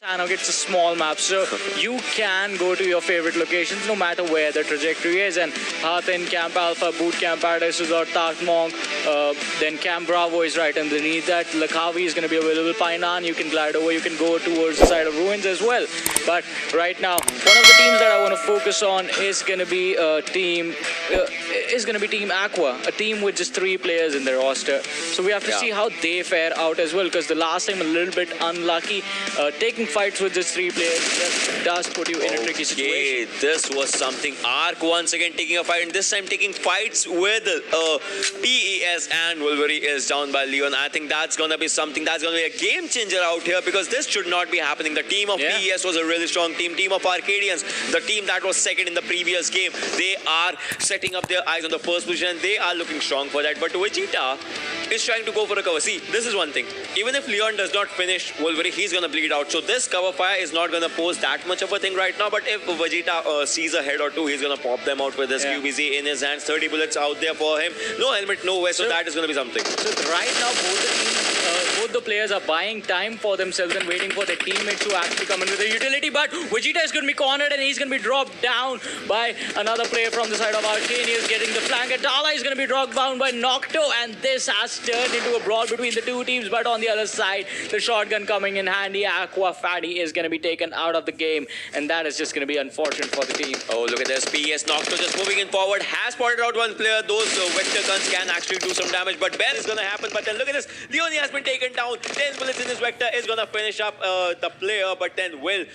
It's a small map, so you can go to your favorite locations no matter where the trajectory is. And Hathin, Camp Alpha, Boot Camp Paradise Resort, Takmong, then Camp Bravo is right underneath that. Lakhavi is going to be available. Painan, you can glide over, you can go towards the side of Ruins as well. But right now, one of the teams that I want to focus on is going to be Team Aqua, a team with just 3 players in their roster. So we have to see how they fare out as well, because the last time a little bit unlucky. Taking fights with just 3 players just does put you in a tricky situation. This was something. Arc once again taking a fight, and this time taking fights with PES, and Wolverine is down by Leon. I think that's going to be something that's going to be a game changer out here, because this should not be happening. The team of PES was a really strong team. Team of Arcadians, the team that was second in the previous game, they are setting up their eyes on the first position. They are looking strong for that. But Vegeta is trying to go for a cover. See, this is one thing. Even if Leon does not finish Wolverine, he's going to bleed out. So this cover fire is not going to pose that much of a thing right now. But if Vegeta sees a head or two, he's going to pop them out with his QBZ in his hands. 30 bullets out there for him. No helmet, no way. So that is going to be something. So right now, both the players are buying time for themselves and waiting for their teammates to actually come in with a utility. But Vegeta is going to be cornered, and he's going to be dropped down by another player from the side of Arcane. He is getting the flank. Dala is going to be dropped down by Nocto, and this has turned into a brawl between the two teams. But on the other side, the shotgun coming in handy. Aqua Fatty is going to be taken out of the game, and that is just going to be unfortunate for the team. Oh, look at this. PS Nocto just moving in forward. Has spotted out one player. Those vector guns can actually do some damage, but Ben is going to happen. But then look at this. Leone has been taken down. 10 bullets in his vector is going to finish up the player. But then will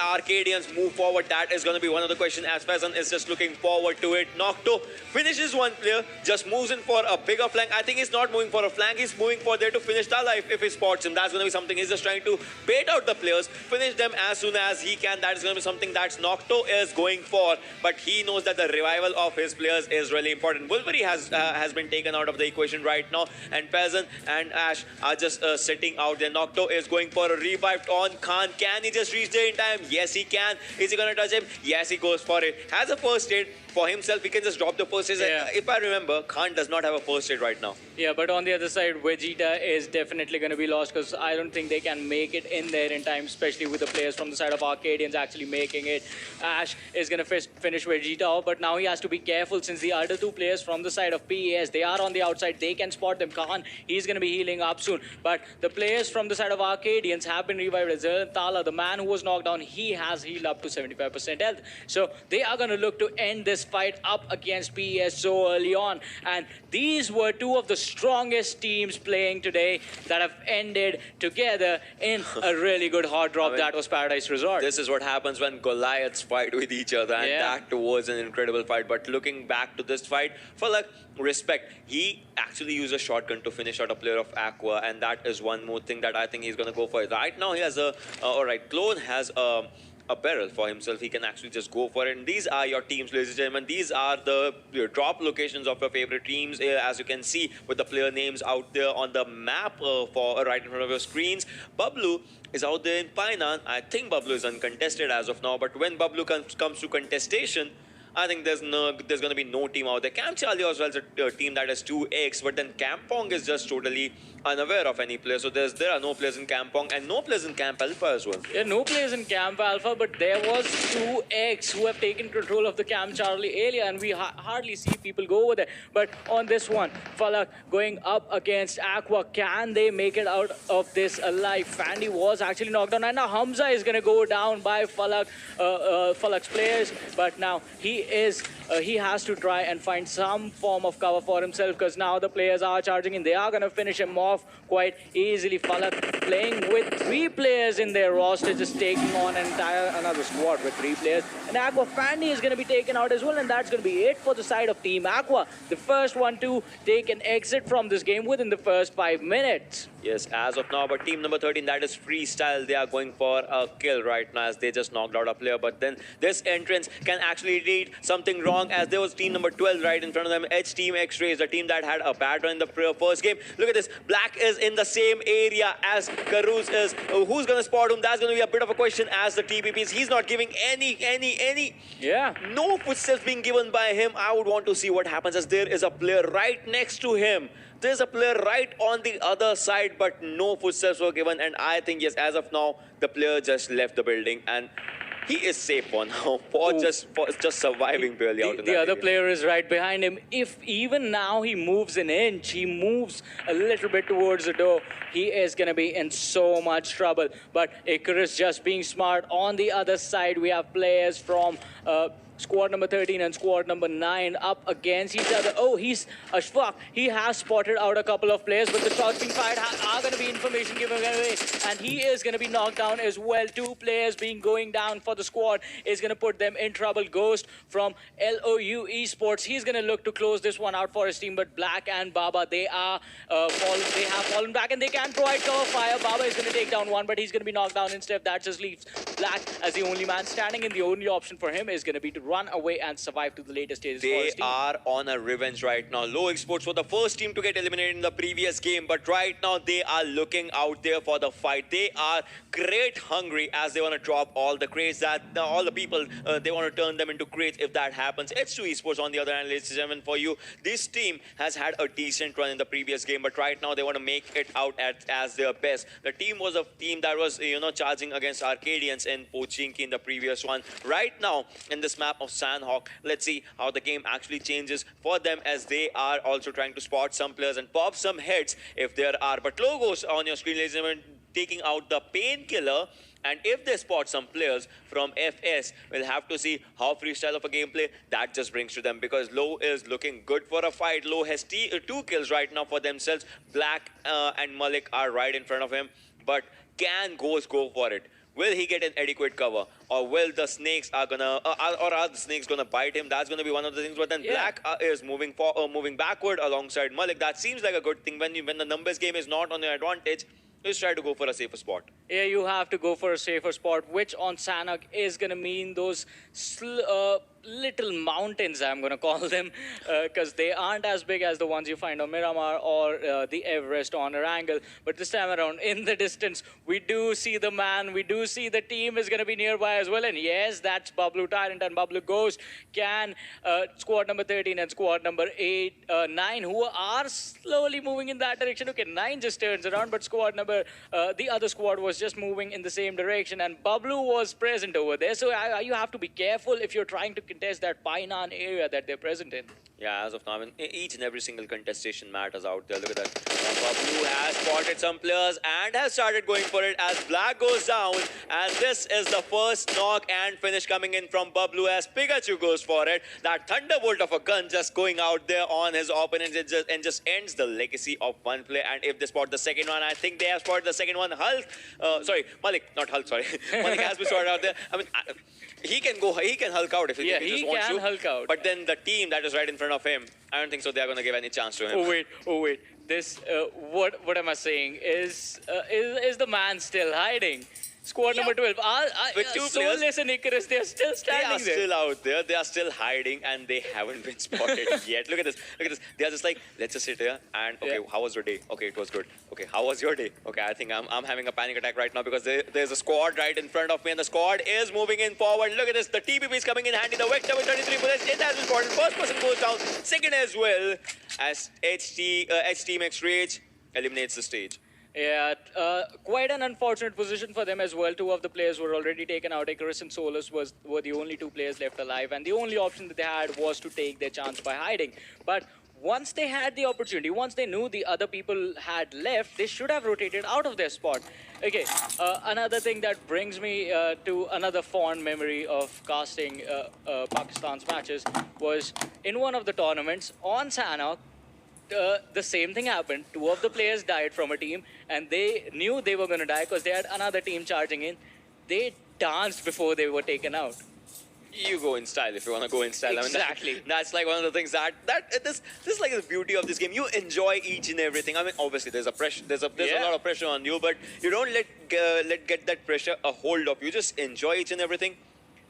Arcadians move forward? That is going to be one of the questions, as Fezan is just looking forward to it. Nocto finishes one player, just moves in for a bigger flank. I think he's not moving for a flank. He's moving for there to finish Tala if he spots him. That's going to be something. He's just trying to bait out the players, finish them as soon as he can. That is going to be something that Nocto is going for. But he knows that the revival of his players is really important. Wolverine has been taken out of the equation right now, and Fezan and Ash are just sitting out there. Nocto is going for a revive on Khan. Can he just reach there in time? Yes, he can. Is he going to touch him? Yes, he goes for it. Has a first aid for himself. He can just drop the first aid. If I remember, Khan does not have a first aid right now. Yeah, but on the other side, Vegeta is definitely going to be lost, because I don't think they can make it in there in time, especially with the players from the side of Arcadians actually making it. Ash is going to finish Vegeta off, but now he has to be careful, since the other 2 players from the side of PES, they are on the outside. They can spot them. Khan, he's going to be healing up soon. But the players from the side of Arcadians have been revived. Tala, the man who was knocked down, he has healed up to 75% health. So they are going to look to end this fight up against PES so early on. And these were 2 of the strongest teams playing today that have ended together in a really good hard drop. That was Paradise Resort. This is what happens when Goliaths fight with each other, and that was an incredible fight. But looking back to this fight, for like respect, he actually used a shotgun to finish out a player of Aqua, and that is one more thing that I think he's going to go for. Right now, he has a Clone has a barrel for himself. He can actually just go for it. And these are your teams, ladies and gentlemen. These are the drop locations of your favorite teams, as you can see with the player names out there on the map for right in front of your screens. Bablu is out there in Painan. I think Bablu is uncontested as of now, but when Bablu comes to contestation, I think there's going to be no team out there. Camp Charlie as well is a team that has 2x, but then Kampong is just totally unaware of any player. So there are no players in Kampong and no players in Camp Alpha as well. Yeah, no players in Camp Alpha, but there was 2x who have taken control of the Camp Charlie area, and we hardly see people go over there. But on this one, Falak going up against Aqua. Can they make it out of this alive? Fandy was actually knocked down, and now Hamza is going to go down by Falak's players. But now he has to try and find some form of cover for himself, because now the players are charging in. They are going to finish him off quite easily. Falak playing with 3 players in their roster, just taking on another squad with 3 players. And Aqua Fandy is going to be taken out as well, and that's going to be it for the side of Team Aqua. The first one to take an exit from this game within the first 5 minutes. Yes, as of now, but team number 13, that is Freestyle. They are going for a kill right now, as they just knocked out a player. But then this entrance can actually lead something wrong, as there was team number 12 right in front of them. Edge Team X-Rays, the team that had a bad run in the first game. Look at this. Black is in the same area as Karuz is. Who's going to spot him? That's going to be a bit of a question, as the TPPs. He's not giving any. No footsteps being given by him. I would want to see what happens, as there is a player right next to him. There's a player right on the other side, but no footsteps were given. And I think, yes, as of now, the player just left the building. And he is safe for now, for just surviving barely out in The that other area. player is right behind him. If even now he moves an inch, he moves a little bit towards the door, he is going to be in so much trouble. But Icarus just being smart. On the other side, we have players from squad number 13 and squad number 9 up against each other. Oh, he's Ashfaq. He has spotted out a couple of players, but the shots being fired are going to be information given away, and he is going to be knocked down as well. 2 players being going down for the squad is going to put them in trouble. Ghost from LOU Esports, he's going to look to close this one out for his team, but Black and Baba, they are fallen. They have fallen back, and they can provide cover fire. Baba is going to take down one, but he's going to be knocked down instead. That just leaves Black as the only man standing, and the only option for him is going to be to run away and survive to the later stages. They are on a revenge right now. Low Exports were the first team to get eliminated in the previous game, but right now they are looking out there for the fight. They are crate hungry as they want to drop all the crates that all the people they want to turn them into crates. If that happens, H2 Esports on the other hand, ladies and gentlemen, for you, this team has had a decent run in the previous game, but right now they want to make it out as their best. The team was a team that was charging against Arcadians in Pochinki in the previous one. Right now in this map of Sandhawk, let's see how the game actually changes for them, as they are also trying to spot some players and pop some heads if there are. But logos on your screen, ladies and gentlemen, taking out the Painkiller. And if they spot some players from FS, we'll have to see how freestyle of a gameplay that just brings to them, because Low is looking good for a fight. Low has 2 kills right now for themselves. Black and Malik are right in front of him, but can Ghost go for it? Will he get an adequate cover, or will the snakes are gonna, or are the snakes gonna bite him? That's gonna be one of the things. But then Black is moving backward alongside Malik. That seems like a good thing when the numbers game is not on your advantage. Just try to go for a safer spot. Yeah, you have to go for a safer spot, which on Sanhok is going to mean those little mountains, I'm going to call them, because they aren't as big as the ones you find on Miramar or the Everest on Erangel. But this time around, in the distance, we do see the man, we do see the team is going to be nearby as well. And yes, that's Bablu Tyrant and Bablu Ghost. Can squad number 13 and squad number 9, who are slowly moving in that direction. Okay, 9 just turns around, but squad number, the other squad was just moving in the same direction, and Bablu was present over there. So you have to be careful if you're trying to contest that Painan area that they're present in. Yeah, as of now, I mean, each and every single contestation matters out there. Look at that. Bablu has spotted some players and has started going for it as Black goes down. And this is the first knock and finish coming in from Bablu as Pikachu goes for it. That thunderbolt of a gun just going out there on his opponent and just ends the legacy of one play. And if they spot the second one, I think they have spotted the second one. Malik, not Hulk, sorry. Malik has been spotted out there. I mean, he can Hulk out if he just wants to. He can Hulk out. But then the team that is right in front of him, I don't think so they're going to give any chance to him. Oh wait. This, what am I saying? Is the man still hiding? Squad number 12. With 2 players. Soulless and Icarus, they're still standing there. They are still out there. They are still hiding, and they haven't been spotted yet. Look at this. They are just like, let's just sit here and, okay, how was your day? Okay, it was good. Okay, how was your day? Okay, I think I'm having a panic attack right now because there's a squad right in front of me, and the squad is moving in forward. Look at this. The TPP is coming in handy. The Vector with 33 bullets. It has been spotted. First person goes down. Second as well, as Team X Rage eliminates the stage. Yeah, quite an unfortunate position for them as well. 2 of the players were already taken out. Icarus and Solus were the only 2 players left alive, and the only option that they had was to take their chance by hiding. But once they had the opportunity, once they knew the other people had left, they should have rotated out of their spot. Okay, another thing that brings me to another fond memory of casting Pakistan's matches was in one of the tournaments on Sanhok. The same thing happened. 2 of the players died from a team, and they knew they were going to die because they had another team charging in. They danced before they were taken out. You go in style if you want to go in style. Exactly. I mean, that's like one of the things this is like the beauty of this game. You enjoy each and everything. I mean, obviously there's a pressure, there's a lot of pressure on you, but you don't let get that pressure a hold of you. Just enjoy each and everything.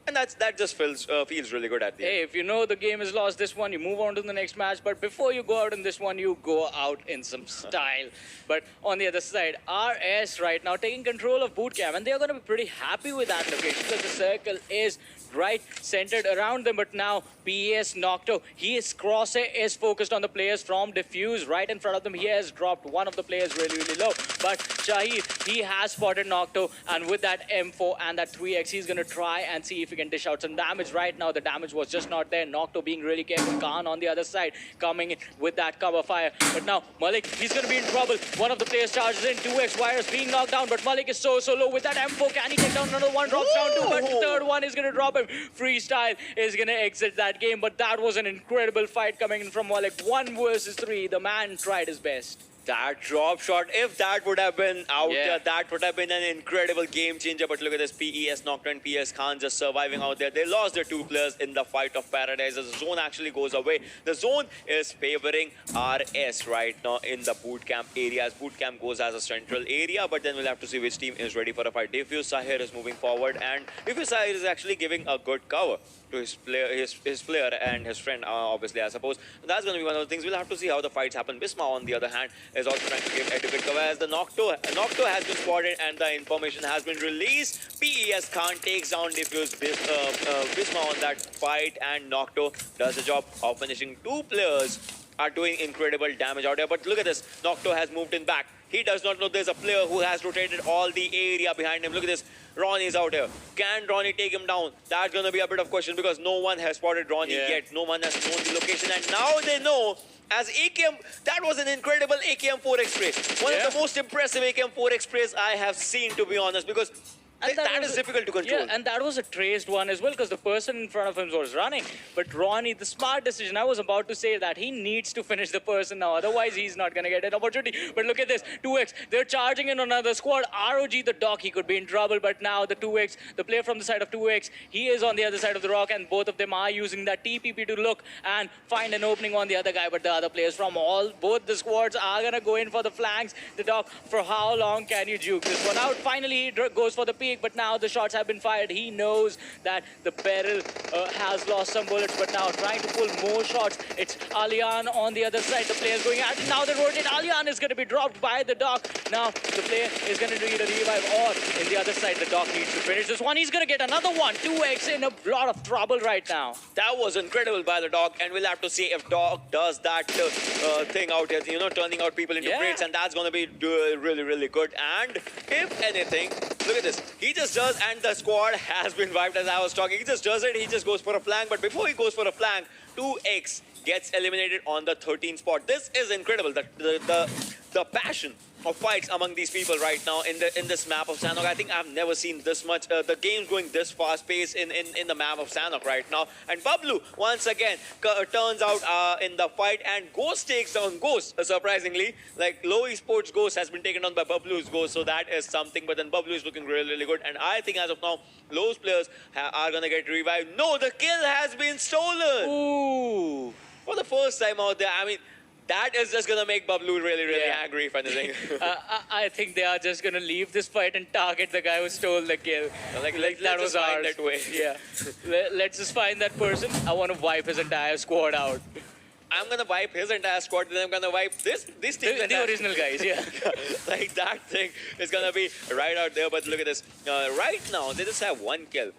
And that just feels really good at the end. Hey, if you know the game is lost this one, you move on to the next match. But before you go out in this one, you go out in some style. But on the other side, RS right now taking control of boot camp, and they're going to be pretty happy with that location because the circle is right centered around them. But now PES Nocto, Crosshair is focused on the players from Diffuse right in front of them. He has dropped one of the players really, really low. But Shahid, he has spotted Nocto, and with that M4 and that 3x, he's going to try and see if he can dish out some damage. Right now, the damage was just not there. Nocto being really careful. Khan on the other side coming in with that cover fire. But now Malik, he's going to be in trouble. One of the players charges in. 2x Virus being knocked down, but Malik is so low with that M4. Can he take down another one? Drops down two, but the third one is going to drop him. Freestyle is going to exit that game, but that was an incredible fight coming in from Malik. 1 versus 3. The man tried his best. That drop shot, if that would have been out there, that would have been an incredible game changer. But look at this, PES Nocturne and PS Khan just surviving out there. They lost their 2 players in the fight of paradise as the zone actually goes away. The zone is favoring RS right now in the boot camp areas. Boot camp goes as a central area, but then we'll have to see which team is ready for a fight. Diffuse Sahir is moving forward, and Diffuse Sahir is actually giving a good cover to his player and his friend, obviously, I suppose. That's going to be one of the things. We'll have to see how the fights happen. Bisma, on the other hand, is also trying to give adequate cover as the Nocto has been spotted and the information has been released. PES Khan takes down Diffuse Bisma on that fight, and Nocto does the job of finishing. 2 players are doing incredible damage out there, but look at this. Nocto has moved in back. He does not know there's a player who has rotated all the area behind him. Look at this. Ronnie is out here. Can Ronnie take him down? That's going to be a bit of question because no one has spotted Ronnie yet. No one has known the location, and now they know. As AKM, that was an incredible AKM 4x race. One of the most impressive AKM 4x race I have seen, to be honest, because that is difficult to control. Yeah, and that was a traced one as well because the person in front of him was running. But Ronnie, the smart decision, I was about to say that he needs to finish the person now. Otherwise, he's not going to get an opportunity. But look at this, 2x. They're charging in another squad. ROG, the doc, he could be in trouble. But now the 2x, the player from the side of 2x, he is on the other side of the rock. And both of them are using that TPP to look and find an opening on the other guy. But the other players from both the squads are going to go in for the flanks. The doc, for how long can you juke this one out? Finally, he goes for the peak. But now the shots have been fired. He knows that the barrel has lost some bullets, but now trying to pull more shots. It's Alian on the other side. The player's going at it. Now they rotate. Alian is going to be dropped by the doc. Now the player is going to need a revive, or in the other side, the doc needs to finish this one. He's going to get another one. 2x in a lot of trouble right now. That was incredible by the doc, and we'll have to see if doc does that thing out here, turning out people into crates, and that's going to be really, really good. And if anything, look at this. He just does, and the squad has been wiped as I was talking. He just does it. He just goes for a flank, but before he goes for a flank, 2x gets eliminated on the 13th spot. This is incredible. The passion of fights among these people right now in this map of Sanhok. I think I've never seen this much. The game's going this fast pace in the map of Sanhok right now. And Bablu once again turns out in the fight, and Ghost takes down Ghost. Surprisingly, like Low Esports Ghost has been taken down by Bablu's Ghost, so that is something. But then Bablu is looking really, really good, and I think as of now, Low's players are gonna get revived. No, the kill has been stolen. Ooh. For the first time out there, I mean, that is just going to make Bablu really, really angry, if anything. I think they are just going to leave this fight and target the guy who stole the kill. Like that was ours. that way. Yeah. Let's just find that person. I want to wipe his entire squad out. I'm going to wipe his entire squad, then I'm going to wipe this team. The original guys, yeah. Like that thing is going to be right out there. But look at this. Right now, they just have 1 kill.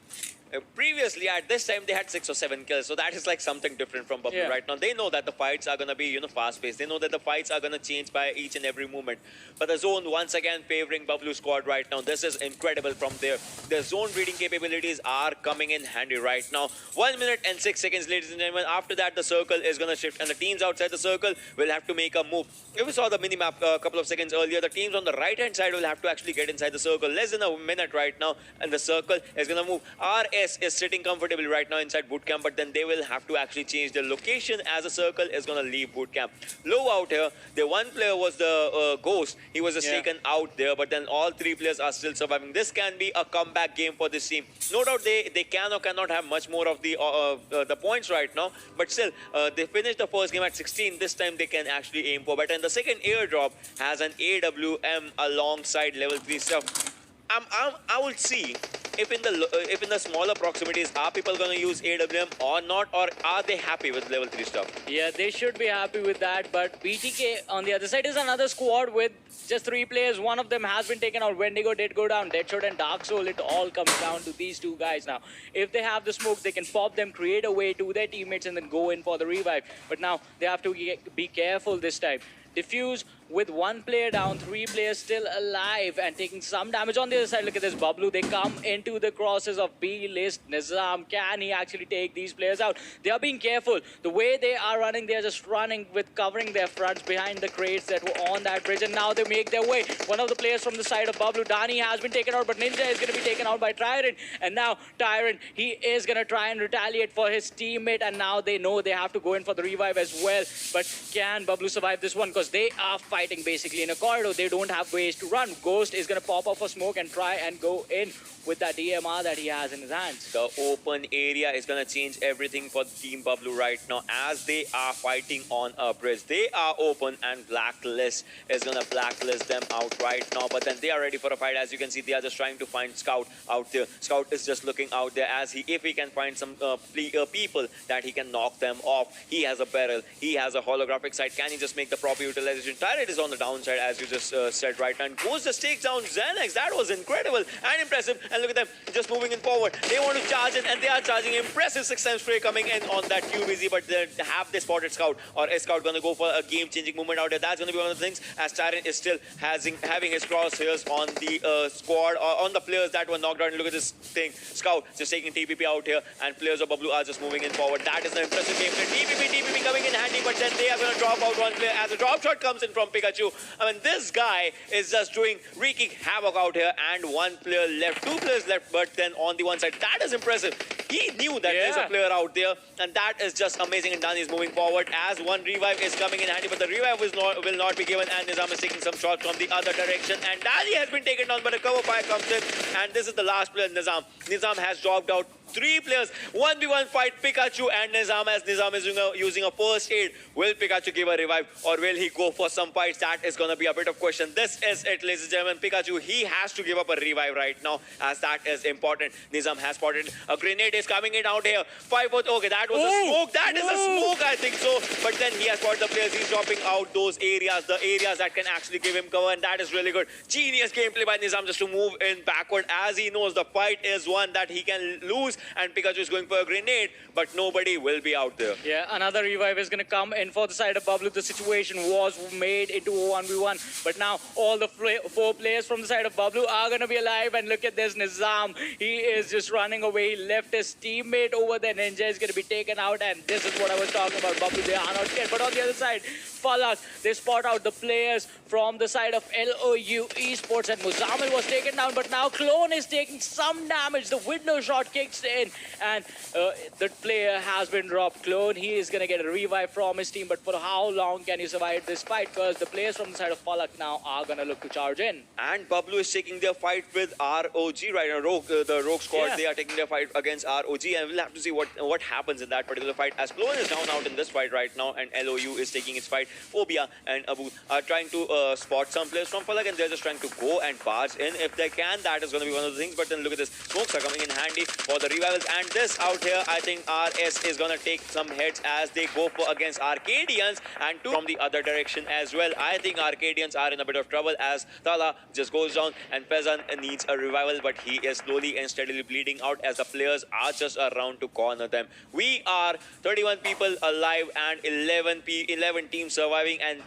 Previously, at this time, they had 6 or 7 kills. So that is like something different from Bablu right now. They know that the fights are going to be, fast-paced. They know that the fights are going to change by each and every moment. But the zone, once again, favoring Bablu's squad right now. This is incredible from there. The zone reading capabilities are coming in handy right now. 1 minute and 6 seconds, ladies and gentlemen. After that, the circle is going to shift. And the teams outside the circle will have to make a move. If we saw the mini-map a couple of seconds earlier, the teams on the right-hand side will have to actually get inside the circle. Less than a minute right now. And the circle is going to move. RS is sitting comfortably right now inside bootcamp, but then they will have to actually change their location as a circle is going to leave bootcamp. Low out here, the one player was the Ghost. He was just taken out there, but then all 3 players are still surviving. This can be a comeback game for this team. No doubt they can or cannot have much more of the points right now, but still, they finished the first game at 16. This time they can actually aim for better. And the second airdrop has an AWM alongside level 3 stuff. I will see if in the smaller proximities, are people going to use AWM or not, or are they happy with level 3 stuff? Yeah, they should be happy with that. But BTK on the other side is another squad with just 3 players. One of them has been taken out. Wendigo did go down. Deadshot and Dark Soul, it all comes down to these two guys now. If they have the smoke, they can pop them, create a way to their teammates, and then go in for the revive. But now they have to be careful this time. Diffuse with 1 player down, 3 players still alive and taking some damage. On the other side, look at this Bablu. They come into the crosses of B-list Nizam. Can he actually take these players out? They are being careful. The way they are running, they are just running with covering their fronts behind the crates that were on that bridge. And now they make their way. One of the players from the side of Bablu, Dani, has been taken out, but Ninja is going to be taken out by Tyrant. And now Tyrant, he is going to try and retaliate for his teammate. And now they know they have to go in for the revive as well. But can Bablu survive this one? Because they are fighting basically in a corridor. They don't have ways to run. Ghost is going to pop off a smoke and try and go in with that DMR that he has in his hands. The open area is going to change everything for Team Bablu right now as they are fighting on a bridge. They are open and Blacklist is going to blacklist them out right now. But then they are ready for a fight. As you can see, they are just trying to find Scout out there. Scout is just looking out there as if he can find some people that he can knock them off. He has a barrel. He has a holographic sight. Can he just make the proper utilization? Tyrant is on the downside, as you just said right now. And Ghost just takes down Xanax. That was incredible and impressive. And look at them just moving in forward. They want to charge it, and they are charging. Impressive 6-time spray coming in on that QBZ, but have they spotted Scout, or is Scout going to go for a game-changing movement out there? That's going to be one of the things, as Tyrant is still having his crosshairs on the squad, or on the players that were knocked out. And look at this thing. Scout just taking TPP out here, and players of Bablu are just moving in forward. That is an impressive gameplay. TPP coming in handy, but then they are going to drop out one player as a drop shot comes in from Pikachu. I mean, this guy is just wreaking havoc out here, and 1 player left, 2 players left, but then on the one side, that is impressive. He knew that there's a player out there, and that is just amazing. And Dani is moving forward as 1 revive is coming in handy, but the revive will not be given, and Nizam is taking some shots from the other direction, and Dani has been taken down, but a cover fire comes in, and this is the last player, Nizam. Nizam has dropped out. 3 players, 1v1 fight, Pikachu and Nizam, as Nizam is using a first aid. Will Pikachu give a revive, or will he go for some fights? That is going to be a bit of question. This is it, ladies and gentlemen. Pikachu, he has to give up a revive right now, as that is important. Nizam has spotted a grenade is coming in out here. 5-4, okay, that was a smoke. That is a smoke, I think so. But then he has spotted the players. He's dropping out those areas, the areas that can actually give him cover, and that is really good. Genius gameplay by Nizam just to move in backward, as he knows the fight is one that he can lose, and Pikachu is going for a grenade, but nobody will be out there. Yeah, another revive is going to come in for the side of Bablu. The situation was made into a 1v1, but now all the 4 players from the side of Bablu are going to be alive, and look at this Nizam. He is just running away. He left his teammate over there. Ninja is going to be taken out, and this is what I was talking about. Bablu, they are not scared. But on the other side, Falak, they spot out the players from the side of LOU Esports, and Muzamil was taken down, but now Clone is taking some damage. The window shot kicks in, and the player has been dropped. Clone, he is going to get a revive from his team, but for how long can you survive this fight? Because the players from the side of Falak now are going to look to charge in. And Bablu is taking their fight with ROG right now. The Rogue squad, they are taking their fight against ROG, and we'll have to see what happens in that particular fight, as Clone is down out in this fight right now, and LOU is taking its fight. Phobia and Abu are trying to spot some players from Falak, and they're just trying to go and barge in if they can. That is going to be one of the things. But then look at this. Smokes are coming in handy for the revivals, and this out here, I think RS is going to take some heads as they go for against Arcadians, and 2 from the other direction as well. I think Arcadians are in a bit of trouble as Tala just goes down, and Pezan needs a revival, but he is slowly and steadily bleeding out as the players are just around to corner them. We are 31 people alive and 11 teams surviving, and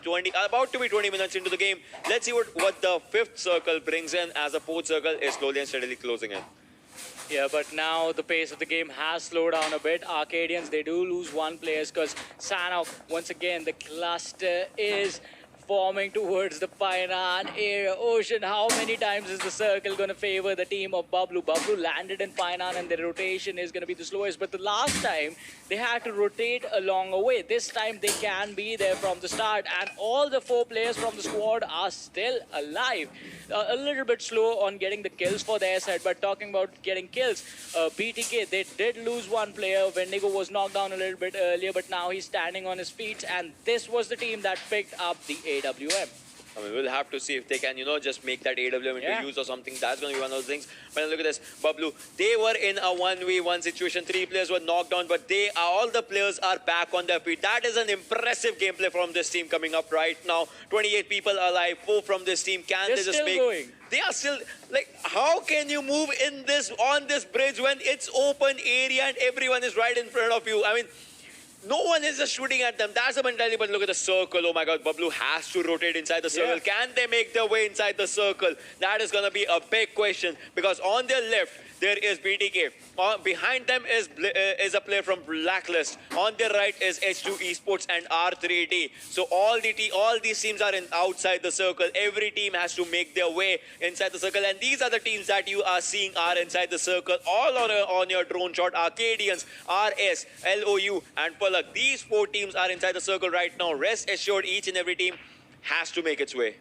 about to be 20 minutes into the game. Let's see what the 5th circle brings in, as the 4th circle is slowly and steadily closing in. Yeah, but now the pace of the game has slowed down a bit. Arcadians, they do lose 1 player because Sanok, once again, the cluster is forming towards the Painan area. Ocean, how many times is the circle going to favor the team of Bablu? Bablu landed in Painan, and the rotation is going to be the slowest. But the last time, they had to rotate a longer way. This time, they can be there from the start. And all the 4 players from the squad are still alive. A little bit slow on getting the kills for their side. But talking about getting kills, BTK, they did lose 1 player. Wendigo was knocked down a little bit earlier, but now he's standing on his feet. And this was the team that picked up the AWM. I mean, we'll have to see if they can, just make that AWM into use or something. That's going to be one of those things. But look at this, Bablu. They were in a 1v1 situation. 3 players were knocked down, but all the players are back on their feet. That is an impressive gameplay from this team coming up right now. 28 people alive, 4 from this team. Can They're they just still make... going. They are still, like, how can you move on this bridge when it's open area and everyone is right in front of you? I mean, no one is just shooting at them. That's the mentality. But look at the circle. Oh my God, Bablu has to rotate inside the circle. Can they make their way inside the circle? That is going to be a big question, because on their left, there is BTK. Behind them is a player from Blacklist. On their right is H2 Esports and R3D. So all these teams are outside the circle. Every team has to make their way inside the circle. And these are the teams that you are seeing are inside the circle. All on your drone shot. Arcadians, RS, LOU and Palak. These 4 teams are inside the circle right now. Rest assured, each and every team has to make its way.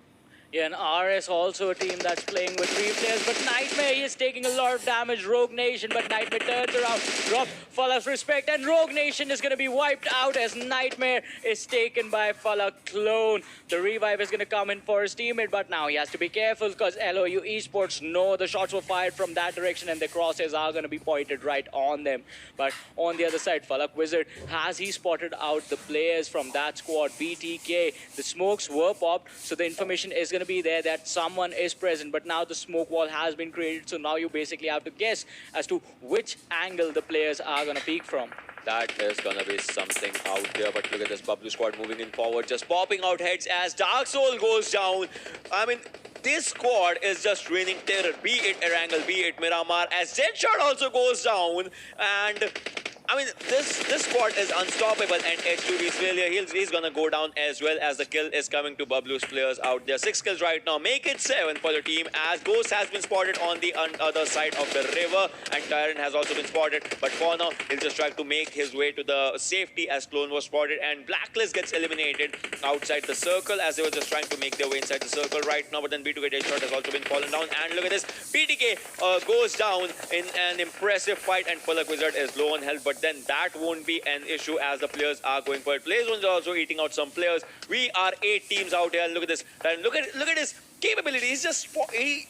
Yeah, and RS also a team that's playing with 3 players, but Nightmare, he is taking a lot of damage. Rogue Nation, but Nightmare turns around, drop Falak's respect, and Rogue Nation is going to be wiped out as Nightmare is taken by Falak Clone. The revive is going to come in for his teammate, but now he has to be careful because LOU Esports know the shots were fired from that direction and the crosshairs are going to be pointed right on them. But on the other side, Falak Wizard, has he spotted out the players from that squad? BTK, the smokes were popped, so the information is going to be there that someone is present, but now the smoke wall has been created, so now you basically have to guess as to which angle the players are going to peek from. That is going to be something out there. But look at this Bablu squad moving in forward, just popping out heads as Dark Soul goes down. I mean, this squad is just raining terror, be it Erangel, be it Miramar, as Deadshot also goes down. And I mean, this squad is unstoppable, and H2 is failure. He's gonna go down as well, as the kill is coming to Bablu's players out there. 6 kills right now, make it 7 for the team, as Ghost has been spotted on the other side of the river, and Tyrant has also been spotted. But for now, he'll just try to make his way to the safety as Clone was spotted, and Blacklist gets eliminated outside the circle as they were just trying to make their way inside the circle right now. But then B2K Deadshot has also been fallen down, and look at this, BTK goes down in an impressive fight, and Palak Wizard is low on health, but then that won't be an issue as the players are going for it. Players are also eating out some players. We are 8 teams out here. Look at this. And look at his capability. He's just he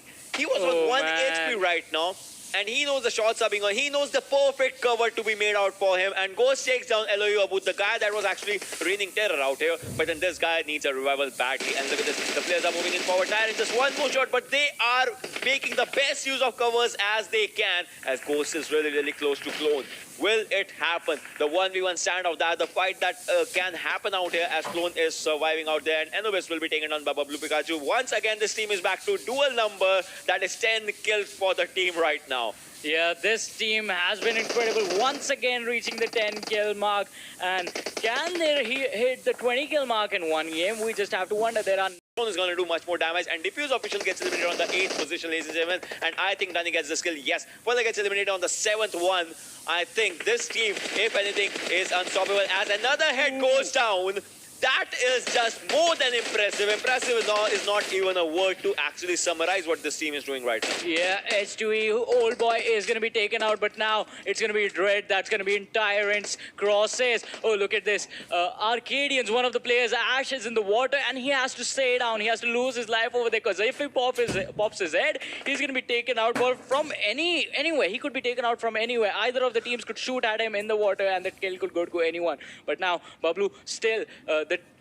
was on 1 HP right now. And he knows the shots are being on. He knows the perfect cover to be made out for him. And Ghost takes down LOU Abu, the guy that was actually raining terror out here. But then this guy needs a revival badly. And look at this. The players are moving in forward. Tyrant just one more shot. But they are making the best use of covers as they can. As Ghost is really, really close to Clone. Will it happen? The 1v1 standoff, that the fight that can happen out here as Clone is surviving out there. And Anubis will be taken on by Blue Pikachu. Once again, this team is back to dual number. That is 10 kills for the team right now. Yeah, this team has been incredible. Once again reaching the 10 kill mark. And can they hit the 20 kill mark in one game? We just have to wonder. There are is going to do much more damage, and Diffuse Official gets eliminated on the 8th position, ladies and gentlemen, and I think Danny gets the skill, yes. Further gets eliminated on the 7th one. I think this team, if anything, is unstoppable as another head goes down. That is just more than impressive. Impressive is not even a word to actually summarize what this team is doing right now. Yeah, H2E, old boy, is going to be taken out, but now it's going to be Dread. That's going to be in Tyrant's crosses. Oh, look at this. Arcadians, one of the players, Ash is in the water, and he has to stay down. He has to lose his life over there, because if he pops his head, he's going to be taken out from anywhere. He could be taken out from anywhere. Either of the teams could shoot at him in the water, and the kill could go to anyone. But now, Bablu still...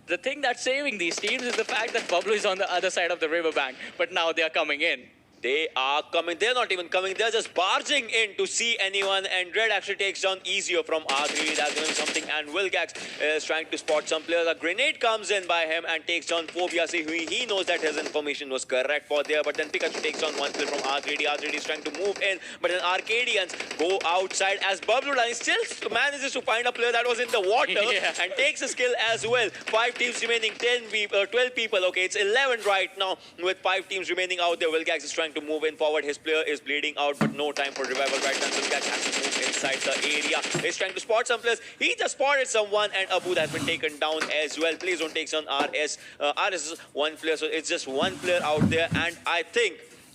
The thing that's saving these teams is the fact that Bablu is on the other side of the riverbank, but now they are coming in. They are coming. They're not even coming. They're just barging in to see anyone. And Dread actually takes down easier from R3. That's going to be something. And Wilgax is trying to spot some players. A grenade comes in by him and takes down Phobia. He knows that his information was correct for there. But then Pikachu takes down one player from R3D. R3D is trying to move in. But then Arcadians go outside as Bablu still manages to find a player that was in the water and takes a skill as well. 5 teams remaining, 12 people. Okay, it's 11 right now with 5 teams remaining out there. Wilgax is trying to move in forward. His player is bleeding out, but no time for revival right now. Wilgax has to move inside the area. He's trying to spot some players. He just spotted someone, and Abu has been taken down as well. Please don't take on RS. RS is one player, so it's just one player out there. And I think,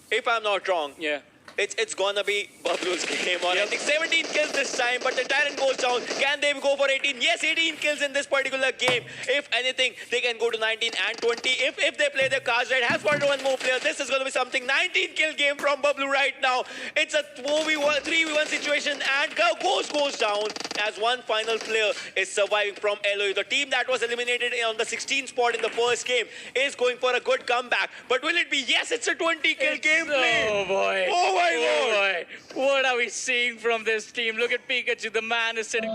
if I'm not wrong, It's gonna be Bablu's game. I think 17 kills this time, but the Tyrant goes down. Can they go for 18? Yes, 18 kills in this particular game. If anything, they can go to 19 and 20. If they play their cards right, has spotted one more player. This is gonna be something. 19 kill game from Bablu right now. It's a 4v1, 3v1 situation, and Ghost goes down as one final player is surviving from LOE. The team that was eliminated on the 16th spot in the first game is going for a good comeback. But will it be? Yes, it's a 20 kill gameplay. Oh boy. Oh my god. Boy. What are we seeing from this team? Look at Pikachu. The man is sitting.